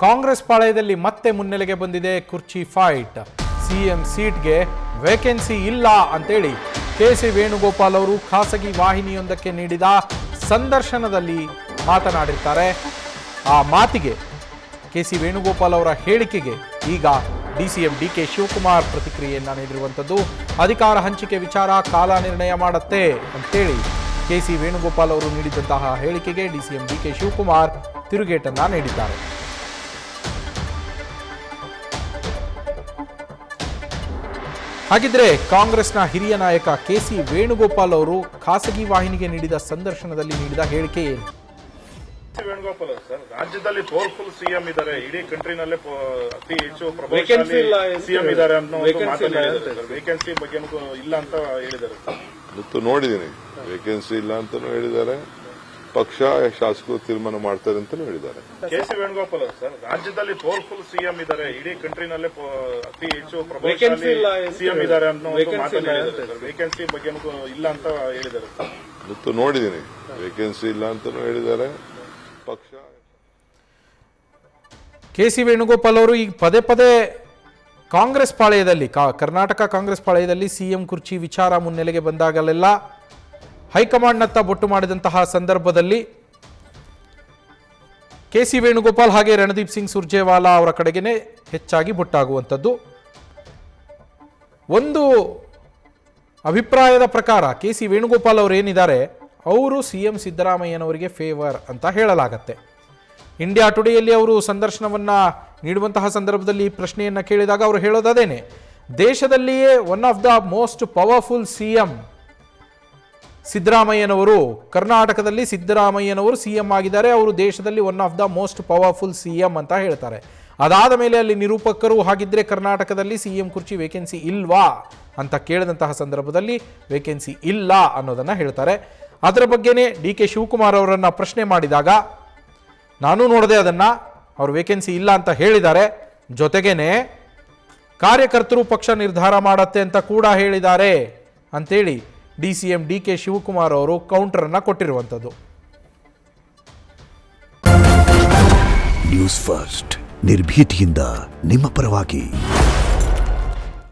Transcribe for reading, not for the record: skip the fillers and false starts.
ಕಾಂಗ್ರೆಸ್ ಪಾಳಯದಲ್ಲಿ ಮತ್ತೆ ಮುನ್ನೆಲೆಗೆ ಬಂದಿದೆ ಕುರ್ಚಿ ಫೈಟ್. ಸಿಎಂ ಸೀಟ್ಗೆ ವೇಕೆನ್ಸಿ ಇಲ್ಲ ಅಂತೇಳಿ ಕೆ.ಸಿ. ವೇಣುಗೋಪಾಲ್ ಅವರು ಖಾಸಗಿ ವಾಹಿನಿಯೊಂದಕ್ಕೆ ನೀಡಿದ ಸಂದರ್ಶನದಲ್ಲಿ ಮಾತನಾಡಿರ್ತಾರೆ. ಆ ಮಾತಿಗೆ, ಕೆ.ಸಿ. ವೇಣುಗೋಪಾಲ್ ಅವರ ಹೇಳಿಕೆಗೆ ಈಗ ಡಿಸಿಎಂ ಡಿ.ಕೆ. ಶಿವಕುಮಾರ್ ಪ್ರತಿಕ್ರಿಯೆಯನ್ನ ನೀಡಿರುವಂಥದ್ದು. ಅಧಿಕಾರ ಹಂಚಿಕೆ ವಿಚಾರ ಕಾಲ ನಿರ್ಣಯ ಮಾಡುತ್ತೆ ಅಂತೇಳಿ ಕೆ.ಸಿ. ವೇಣುಗೋಪಾಲ್ ಅವರು ನೀಡಿದಂತಹ ಹೇಳಿಕೆಗೆ ಡಿಸಿಎಂ ಡಿ.ಕೆ. ಶಿವಕುಮಾರ್ ತಿರುಗೇಟನ್ನ ನೀಡಿದ್ದಾರೆ. ಹಾಗಿದ್ರೆ ಕಾಂಗ್ರೆಸ್ನ ಹಿರಿಯ ನಾಯಕ ಕೆ.ಸಿ. ವೇಣುಗೋಪಾಲ್ ಅವರು ಖಾಸಗಿ ವಾಹಿನಿಗೆ ನೀಡಿದ ಸಂದರ್ಶನದಲ್ಲಿ ನೀಡಿದ ಹೇಳಿಕೆ ಏನು? ವೇಣುಗೋಪಾಲ್ ಸರ್, ರಾಜ್ಯದಲ್ಲಿ ಪವರ್ಫುಲ್ ಸಿಎಂ ಇದ್ದಾರೆ, ಇಡೀ ಕಂಟ್ರಿನಲ್ಲೇ ಅತಿ ಹೆಚ್ಚು ಪ್ರಭಾವಶಾಲಿ ಸಿಎಂ ಇದ್ದಾರೆ ಅನ್ನೋ ವೇಕೆನ್ಸಿ ಬಗ್ಗೆ ಇಲ್ಲ ಅಂತ ಹೇಳಿದ್ದಾರೆ. ಇವತ್ತು ನೋಡಿದ್ದೀನಿ, ವೇಕೆನ್ಸಿ ಇಲ್ಲ ಅಂತಾನೂ ಹೇಳಿದ್ದಾರೆ, ಪಕ್ಷ ಶಾಸಕರು ತೀರ್ಮಾನ ಮಾಡ್ತಾರೆ ಅಂತಾನೂ ಹೇಳಿದ್ದಾರೆ. ಕೆ.ಸಿ. ವೇಣುಗೋಪಾಲ್ ಸರ್, ರಾಜ್ಯದಲ್ಲಿ ಪವರ್ಫುಲ್ ಸಿಎಂ ಇದ್ದಾರೆ, ಇಡೀ ಕಂಟ್ರಿನಲ್ಲೇ ಅತಿ ಹೆಚ್ಚು ಪ್ರಭಾವಶಾಲಿ ಸಿಎಂ ಇದ್ದಾರೆ ಅನ್ನೋ ವೇಕೆನ್ಸಿ ಬಗ್ಗೆ ಇಲ್ಲ ಅಂತ ಹೇಳಿದ್ದಾರೆ. ಇವತ್ತು ನೋಡಿದ್ದೀನಿ, ವೇಕೆನ್ಸಿ ಇಲ್ಲ ಅಂತಾನೂ ಹೇಳಿದ್ದಾರೆ, ಪಕ್ಷ. ಕೆ.ಸಿ. ವೇಣುಗೋಪಾಲ್ ಅವರು ಈಗ ಪದೇ ಪದೇ ಕಾಂಗ್ರೆಸ್ ಪಾಳಯದಲ್ಲಿ ಕರ್ನಾಟಕ ಕಾಂಗ್ರೆಸ್ ಪಾಳಯದಲ್ಲಿ ಸಿಎಂ ಕುರ್ಚಿ ವಿಚಾರ ಮುನ್ನೆಲೆಗೆ ಬಂದಾಗಲೆಲ್ಲ ಹೈಕಮಾಂಡ್ನತ್ತ ಬೊಟ್ಟು ಮಾಡಿದಂತಹ ಸಂದರ್ಭದಲ್ಲಿ ಕೆ.ಸಿ. ವೇಣುಗೋಪಾಲ್ ಹಾಗೆ ರಣದೀಪ್ ಸಿಂಗ್ ಸುರ್ಜೇವಾಲಾ ಅವರ ಕಡೆಗೇನೆ ಹೆಚ್ಚಾಗಿ ಬೊಟ್ಟಾಗುವಂಥದ್ದು. ಒಂದು ಅಭಿಪ್ರಾಯದ ಪ್ರಕಾರ ಕೆ.ಸಿ. ವೇಣುಗೋಪಾಲ್ ಅವರು ಏನಿದ್ದಾರೆ, ಅವರು ಸಿಎಂ ಸಿದ್ದರಾಮಯ್ಯನವರಿಗೆ ಫೇವರ್ ಅಂತ ಹೇಳಲಾಗತ್ತೆ. ಇಂಡಿಯಾ ಟುಡೇಯಲ್ಲಿ ಅವರು ಸಂದರ್ಶನವನ್ನು ನೀಡುವಂತಹ ಸಂದರ್ಭದಲ್ಲಿ ಪ್ರಶ್ನೆಯನ್ನು ಕೇಳಿದಾಗ ಅವರು ಹೇಳೋದೇನೆ, ದೇಶದಲ್ಲಿಯೇ one of the most powerful CM ಸಿದ್ದರಾಮಯ್ಯನವರು, ಕರ್ನಾಟಕದಲ್ಲಿ ಸಿದ್ದರಾಮಯ್ಯನವರು ಸಿಎಂ ಆಗಿದ್ದಾರೆ, ಅವರು ದೇಶದಲ್ಲಿ one of the most powerful CM ಅಂತ ಹೇಳ್ತಾರೆ. ಅದಾದ ಮೇಲೆ ಅಲ್ಲಿ ನಿರೂಪಕರು ಹಾಗಿದ್ರೆ ಕರ್ನಾಟಕದಲ್ಲಿ ಸಿಎಂ ಕುರ್ಚಿ ವೇಕೆನ್ಸಿ ಇಲ್ವಾ ಅಂತ ಕೇಳಿದಂತಹ ಸಂದರ್ಭದಲ್ಲಿ ವೇಕೆನ್ಸಿ ಇಲ್ಲ ಅನ್ನೋದನ್ನು ಹೇಳ್ತಾರೆ. ಅದರ ಬಗ್ಗೆನೇ ಡಿ.ಕೆ. ಶಿವಕುಮಾರ್ ಅವರನ್ನು ಪ್ರಶ್ನೆ ಮಾಡಿದಾಗ, ನಾನು ನೋಡಿದೆ ಅದನ್ನು, ಅವರು ವೇಕೆನ್ಸಿ ಇಲ್ಲ ಅಂತ ಹೇಳಿದ್ದಾರೆ, ಜೊತೆಗೇನೆ ಕಾರ್ಯಕರ್ತರು ಪಕ್ಷ ನಿರ್ಧಾರ ಮಾಡತ್ತೆ ಅಂತ ಕೂಡ ಹೇಳಿದ್ದಾರೆ ಅಂತೇಳಿ ಡಿಸಿಎಂ ಡಿ.ಕೆ. ಶಿವಕುಮಾರ್ ಅವರು ಕೌಂಟರ್ ಅನ್ನ ಕೊಟ್ಟಿರುವಂಥದ್ದು. ನ್ಯೂಸ್ ಫಸ್ಟ್, ನಿರ್ಭೀತಿಯಿಂದ ನಿಮ್ಮ ಪರವಾಗಿ.